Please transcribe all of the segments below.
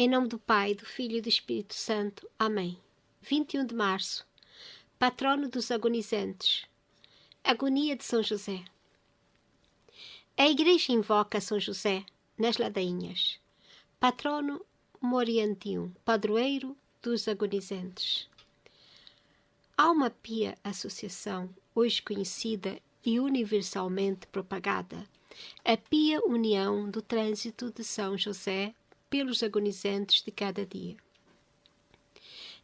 Em nome do Pai, do Filho e do Espírito Santo. Amém. 21 de março. Patrono dos agonizantes. Agonia de São José. A Igreja invoca São José nas ladainhas. Patrono morientium, padroeiro dos agonizantes. Há uma pia associação, hoje conhecida e universalmente propagada, a pia união do trânsito de São José pelos agonizantes de cada dia.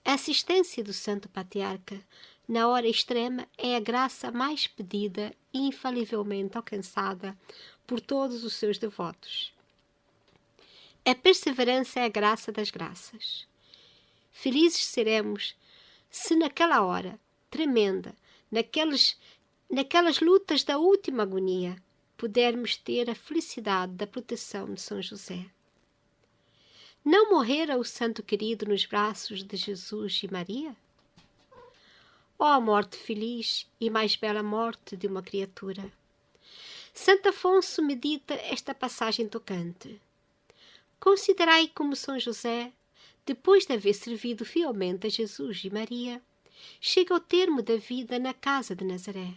A assistência do Santo Patriarca na hora extrema é a graça mais pedida e infalivelmente alcançada por todos os seus devotos. A perseverança é a graça das graças. Felizes seremos se naquela hora tremenda, naquelas lutas da última agonia, pudermos ter a felicidade da proteção de São José. Não morrera o santo querido nos braços de Jesus e Maria? Ó morte feliz e mais bela morte de uma criatura! Santo Afonso medita esta passagem tocante. Considerai como São José, depois de haver servido fielmente a Jesus e Maria, chega ao termo da vida na casa de Nazaré.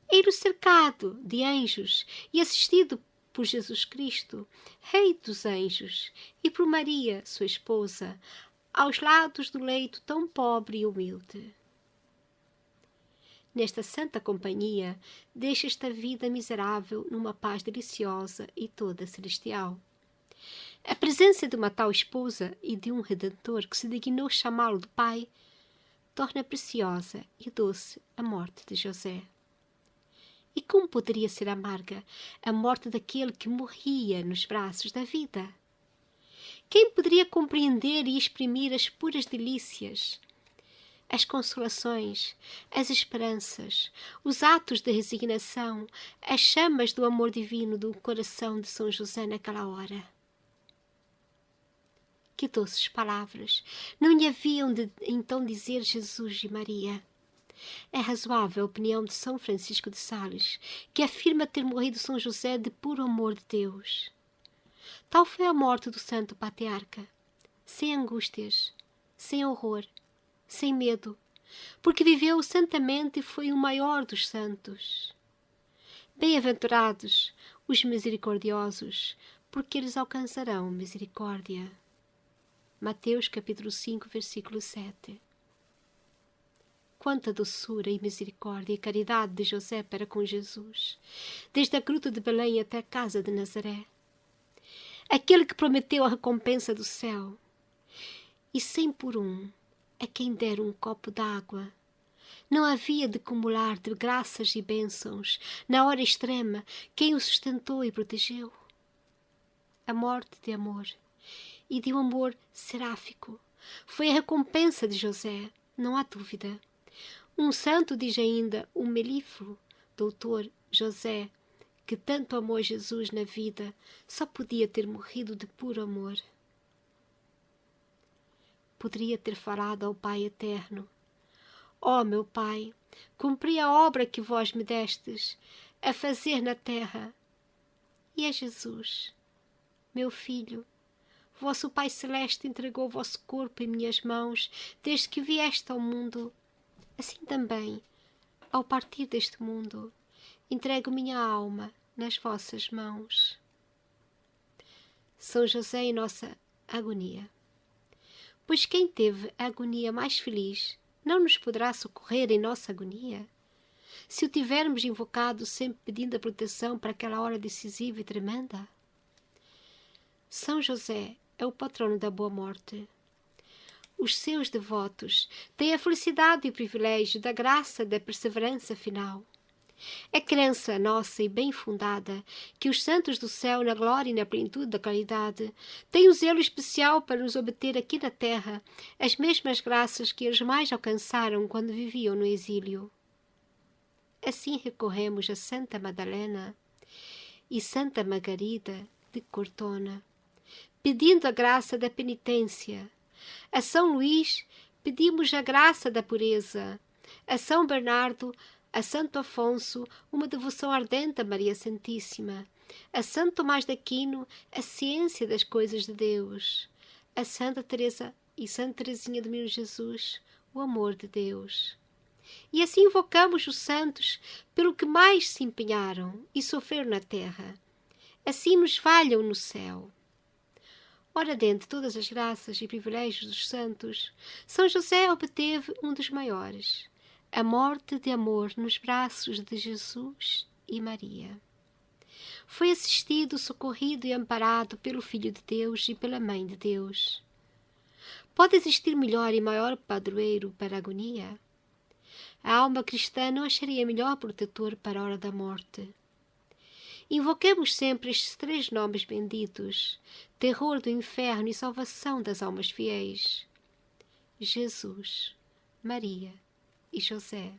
Ele cercado de anjos e assistido por Jesus Cristo, Rei dos anjos, e por Maria, sua esposa, aos lados do leito tão pobre e humilde. Nesta santa companhia, deixa esta vida miserável numa paz deliciosa e toda celestial. A presença de uma tal esposa e de um Redentor que se dignou chamá-lo de Pai, torna preciosa e doce a morte de José. E como poderia ser amarga a morte daquele que morria nos braços da vida? Quem poderia compreender e exprimir as puras delícias, as consolações, as esperanças, os atos de resignação, as chamas do amor divino do coração de São José naquela hora? Que doces palavras não lhe haviam de então dizer Jesus e Maria? É razoável a opinião de São Francisco de Sales, que afirma ter morrido São José de puro amor de Deus. Tal foi a morte do Santo Patriarca, sem angústias, sem horror, sem medo, porque viveu santamente e foi o maior dos santos. Bem-aventurados os misericordiosos, porque eles alcançarão misericórdia. Mateus capítulo 5, versículo 7. Quanta doçura e misericórdia e caridade de José para com Jesus, desde a gruta de Belém até a casa de Nazaré. Aquele que prometeu a recompensa do céu, e sem por um, a quem der um copo d'água. Não havia de acumular de graças e bênçãos, na hora extrema, quem o sustentou e protegeu. A morte de amor, e de um amor seráfico, foi a recompensa de José, não há dúvida. Um santo diz ainda, o melífluo doutor José, que tanto amou Jesus na vida, só podia ter morrido de puro amor. Poderia ter falado ao Pai eterno: ó meu Pai, cumpri a obra que vós me destes a fazer na terra. E a Jesus, meu Filho, vosso Pai Celeste entregou o vosso corpo em minhas mãos desde que vieste ao mundo. Assim também, ao partir deste mundo, entrego minha alma nas vossas mãos. São José em nossa agonia. Pois quem teve a agonia mais feliz não nos poderá socorrer em nossa agonia? Se o tivermos invocado sempre pedindo a proteção para aquela hora decisiva e tremenda? São José é o patrono da boa morte. Os seus devotos têm a felicidade e o privilégio da graça da perseverança final. É crença nossa e bem fundada que os santos do céu, na glória e na plenitude da caridade, têm um zelo especial para nos obter aqui na terra as mesmas graças que eles mais alcançaram quando viviam no exílio. Assim recorremos a Santa Madalena e Santa Margarida de Cortona, pedindo a graça da penitência. A São Luís pedimos a graça da pureza. A São Bernardo, a Santo Afonso, uma devoção ardente a Maria Santíssima. a Santo Tomás de Aquino, a ciência das coisas de Deus, a Santa Teresa e Santa Teresinha do Menino Jesus, o amor de Deus. E assim invocamos os santos pelo que mais se empenharam e sofreram na terra. Assim nos valham no céu. Ora, dentre todas as graças e privilégios dos santos, São José obteve um dos maiores, a morte de amor nos braços de Jesus e Maria. Foi assistido, socorrido e amparado pelo Filho de Deus e pela Mãe de Deus. Pode existir melhor e maior padroeiro para a agonia? A alma cristã não acharia melhor protetor para a hora da morte. Invoquemos sempre estes 3 nomes benditos, terror do inferno e salvação das almas fiéis: Jesus, Maria e José.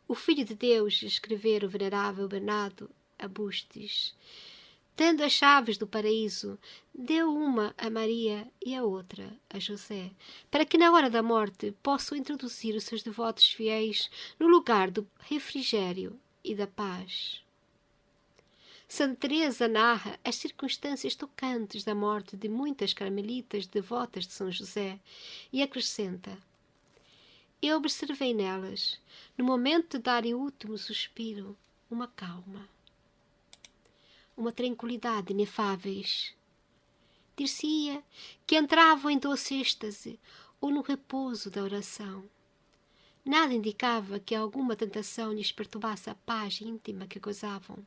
O Filho de Deus, escrevera o venerável Bernardo Abustis, tendo as chaves do paraíso, deu uma a Maria e a outra a José, para que na hora da morte possam introduzir os seus devotos fiéis no lugar do refrigério e da paz. Santa Teresa narra as circunstâncias tocantes da morte de muitas carmelitas devotas de São José e acrescenta: eu observei nelas, no momento de darem o último suspiro, uma calma, uma tranquilidade inefáveis. Dir-se-ia que entravam em doce êxtase ou no repouso da oração. Nada indicava que alguma tentação lhes perturbasse a paz íntima que gozavam.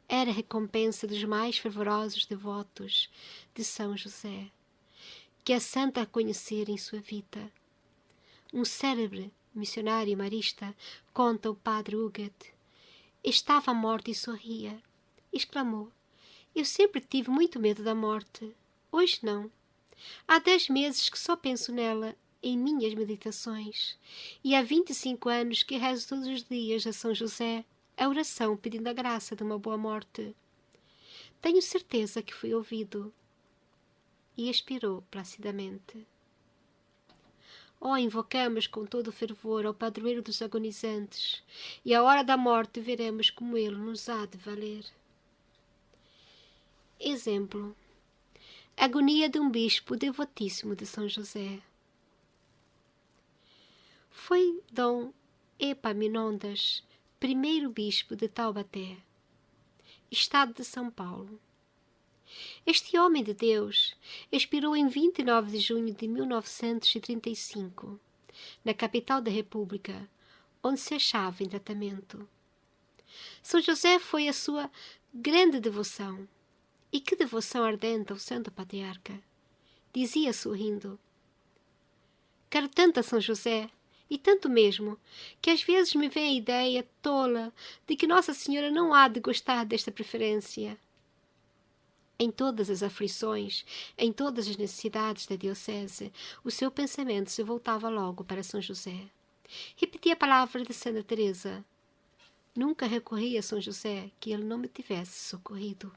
Era a recompensa dos mais fervorosos devotos de São José, que a santa conhecera em sua vida. Um célebre missionário marista, conta o padre Huguet, estava morto e sorria. Exclamou: eu sempre tive muito medo da morte. Hoje não. Há 10 meses que só penso nela em minhas meditações. E há 25 anos que rezo todos os dias a São José a oração pedindo a graça de uma boa morte. Tenho certeza que fui ouvido. E expirou placidamente. Oh, invocamos com todo o fervor ao padroeiro dos agonizantes, e à hora da morte veremos como ele nos há de valer. Exemplo: agonia de um bispo devotíssimo de São José. Foi Dom Epaminondas, primeiro bispo de Taubaté, estado de São Paulo. Este homem de Deus expirou em 29 de junho de 1935, na capital da República, onde se achava em tratamento. São José foi a sua grande devoção. E que devoção ardente ao Santo Patriarca! Dizia sorrindo: quero tanto a São José, e tanto mesmo, que às vezes me vem a ideia tola de que Nossa Senhora não há de gostar desta preferência. Em todas as aflições, em todas as necessidades da diocese, o seu pensamento se voltava logo para São José. Repetia a palavra de Santa Teresa: nunca recorri a São José que ele não me tivesse socorrido.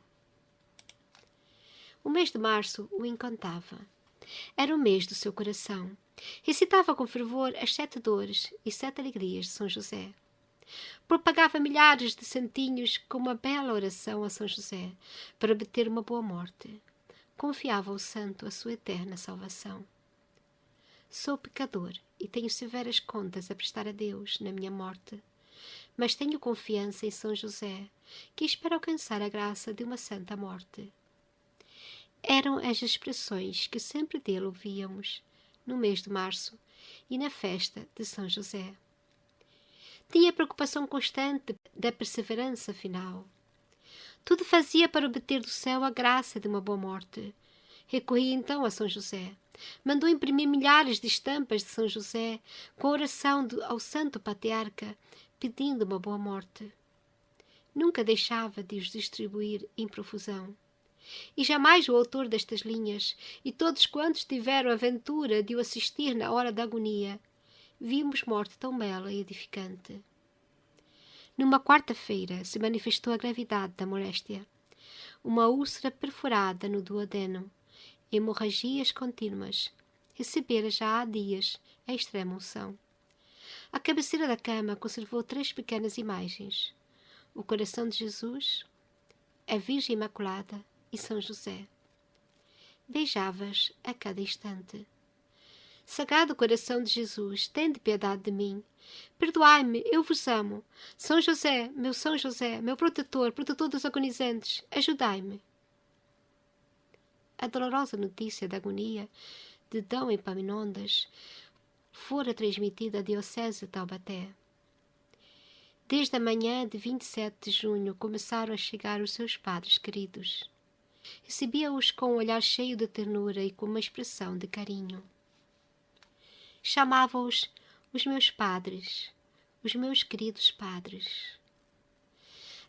O mês de março o encantava. Era o mês do seu coração. Recitava com fervor as 7 dores e 7 alegrias de São José. Propagava milhares de santinhos com uma bela oração a São José para obter uma boa morte. Confiava ao santo a sua eterna salvação. Sou pecador e tenho severas contas a prestar a Deus na minha morte, mas tenho confiança em São José, que espera alcançar a graça de uma santa morte. Eram as expressões que sempre dele ouvíamos no mês de março e na festa de São José. Tinha preocupação constante da perseverança final. Tudo fazia para obter do céu a graça de uma boa morte. Recorria então a São José. Mandou imprimir milhares de estampas de São José com a oração ao Santo Patriarca, pedindo uma boa morte. Nunca deixava de os distribuir em profusão. E jamais o autor destas linhas, e todos quantos tiveram a ventura de o assistir na hora da agonia, vimos morte tão bela e edificante. Numa quarta-feira se manifestou a gravidade da moléstia. Uma úlcera perfurada no duodeno, hemorragias contínuas. Recebera já há dias a extrema unção. À cabeceira da cama conservou 3 pequenas imagens. o coração de Jesus, a Virgem Imaculada e São José. Beijava-as a cada instante. Sagrado coração de Jesus, tende piedade de mim. Perdoai-me, eu vos amo. São José, meu protetor, protetor dos agonizantes, ajudai-me. A dolorosa notícia da agonia de D. Epaminondas fora transmitida à Diocese de Taubaté. Desde a manhã de 27 de junho começaram a chegar os seus padres queridos. Recebia-os com um olhar cheio de ternura e com uma expressão de carinho. Chamava-os os meus padres, os meus queridos padres.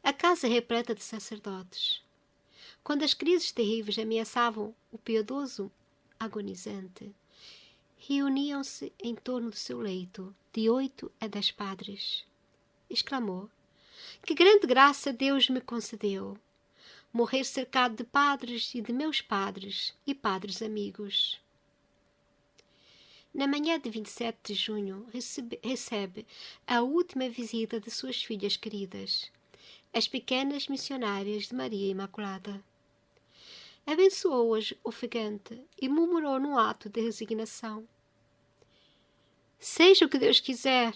A casa repleta de sacerdotes. Quando as crises terríveis ameaçavam o piedoso agonizante, reuniam-se em torno do seu leito, de 8 a 10 padres. Exclamou: que grande graça Deus me concedeu! Morrer cercado de padres e de meus padres e padres amigos. Na manhã de 27 de junho, recebe a última visita de suas filhas queridas, as pequenas missionárias de Maria Imaculada. Abençoou-as ofegante e murmurou num ato de resignação: seja o que Deus quiser,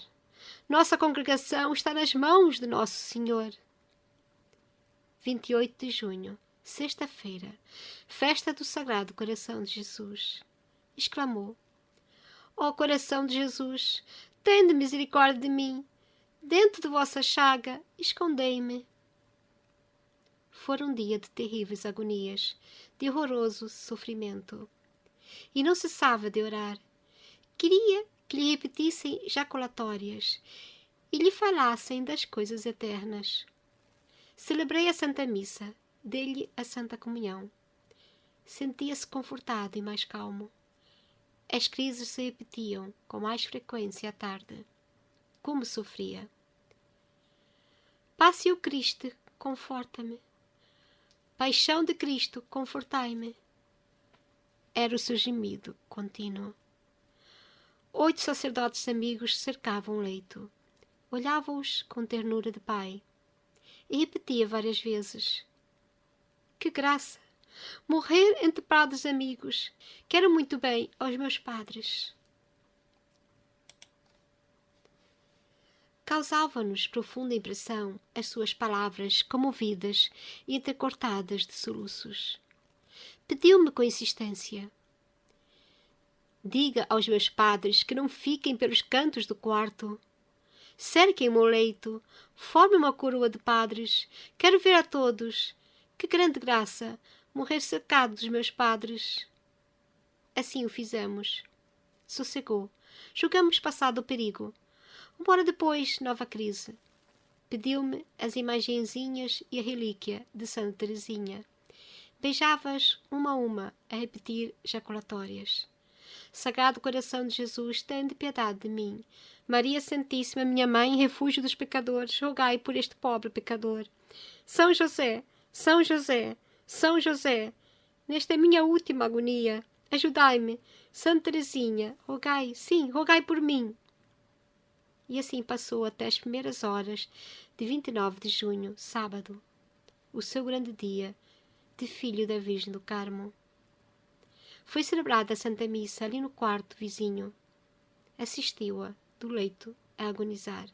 nossa congregação está nas mãos de Nosso Senhor. 28 de junho, sexta-feira, festa do Sagrado Coração de Jesus. Exclamou: ó coração de Jesus, tende misericórdia de mim. Dentro de vossa chaga, escondei-me. Fora um dia de terríveis agonias, de horroroso sofrimento. E não cessava de orar. Queria que lhe repetissem jaculatórias e lhe falassem das coisas eternas. Celebrei a Santa Missa, dei-lhe a Santa Comunhão. Sentia-se confortado e mais calmo. As crises se repetiam com mais frequência à tarde. Como sofria! Passe o Cristo, conforta-me. Paixão de Cristo, confortai-me. Era o seu gemido contínuo. 8 sacerdotes amigos cercavam o leito. Olhavam-os com ternura de pai. E repetia várias vezes: que graça! Morrer entre padres amigos. Quero muito bem aos meus padres. Causavam-nos profunda impressão as suas palavras comovidas e entrecortadas de soluços. Pediu-me com insistência: diga aos meus padres que não fiquem pelos cantos do quarto. Cerquem o meu leito, formem uma coroa de padres. Quero ver a todos. Que grande graça! Morrer cercado dos meus padres. Assim o fizemos. Sossegou. Julgamos passado o perigo. Uma hora depois, nova crise. Pediu-me as imagenzinhas e a relíquia de Santa Teresinha. Beijava-as uma a uma, a repetir jaculatórias. Sagrado coração de Jesus, tende piedade de mim. Maria Santíssima, minha mãe, refúgio dos pecadores, rogai por este pobre pecador. São José, São José, São José, nesta minha última agonia, ajudai-me. Santa Teresinha, rogai, sim, rogai por mim. E assim passou até as primeiras horas de 29 de junho, sábado, o seu grande dia de filho da Virgem do Carmo. Foi celebrada a Santa Missa ali no quarto vizinho. Assistiu-a, do leito, a agonizar.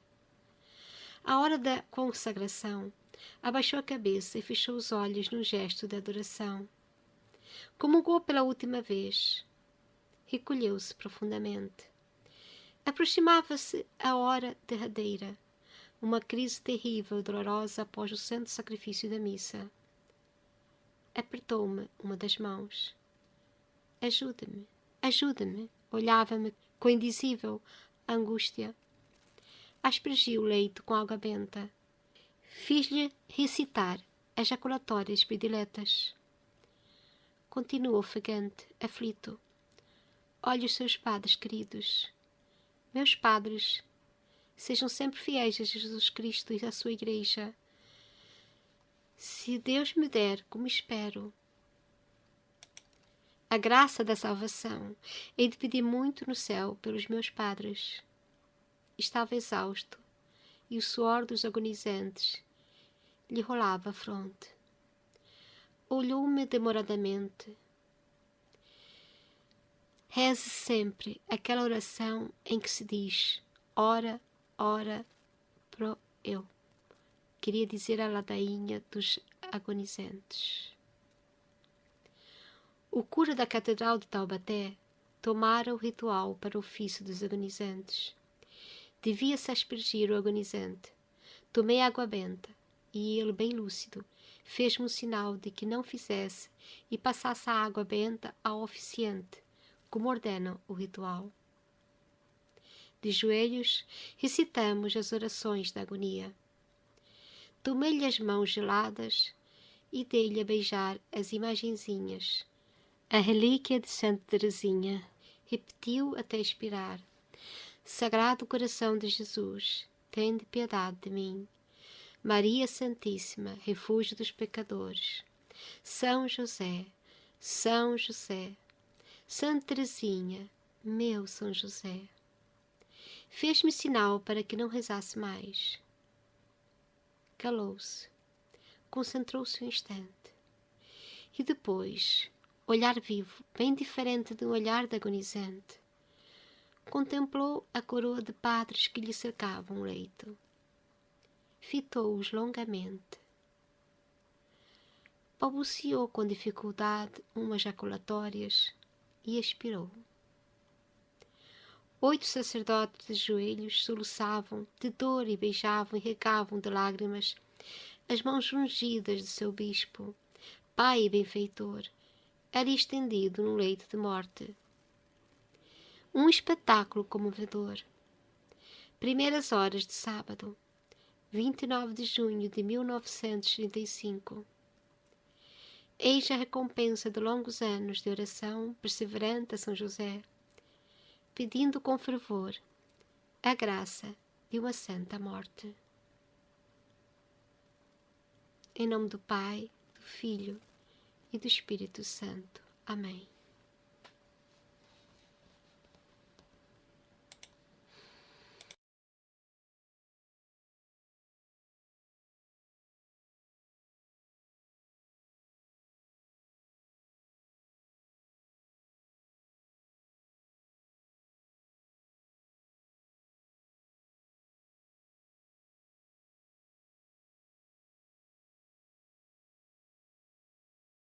À hora da consagração, abaixou a cabeça e fechou os olhos num gesto de adoração. Comungou pela última vez. Recolheu-se profundamente. Aproximava-se a hora derradeira, uma crise terrível e dolorosa após o santo sacrifício da missa. Apertou-me uma das mãos. Ajuda-me, ajuda-me. Olhava-me com indizível angústia. Aspergi o leito com água benta. Fiz-lhe recitar as jaculatórias prediletas. Continuou ofegante, aflito. Olhe os seus padres queridos. Meus padres, sejam sempre fiéis a Jesus Cristo e à sua Igreja. Se Deus me der, como espero, a graça da salvação, hei de pedir muito no céu pelos meus padres. Estava exausto, e o suor dos agonizantes lhe rolava a fronte. Olhou-me demoradamente. Reze sempre aquela oração em que se diz: ora, ora, pro eu. Queria dizer a ladainha dos agonizantes. O cura da Catedral de Taubaté tomara o ritual para o ofício dos agonizantes. Devia-se aspergir o agonizante. Tomei água benta, e ele, bem lúcido, fez-me o sinal de que não fizesse e passasse a água benta ao oficiante, como ordena o ritual. De joelhos, recitamos as orações da agonia. Tomei-lhe as mãos geladas e dei-lhe a beijar as imagenzinhas. A relíquia de Santa Teresinha. Repetiu até expirar: Sagrado coração de Jesus, tende piedade de mim. Maria Santíssima, refúgio dos pecadores. São José, São José. Santa Teresinha, meu São José. Fez-me sinal para que não rezasse mais. Calou-se, concentrou-se um instante. E depois, olhar vivo, bem diferente do olhar da agonizante, contemplou a coroa de padres que lhe cercavam o leito. Fitou-os longamente. Balbuciou com dificuldade umas jaculatórias e expirou. 8 sacerdotes de joelhos soluçavam de dor e beijavam e regavam de lágrimas as mãos ungidas de seu bispo, pai e benfeitor, ali estendido no leito de morte. Um espetáculo comovedor. Primeiras horas de sábado, 29 de junho de 1935. Eis a recompensa de longos anos de oração perseverante a São José, pedindo com fervor a graça de uma santa morte. Em nome do Pai, do Filho e do Espírito Santo. Amém.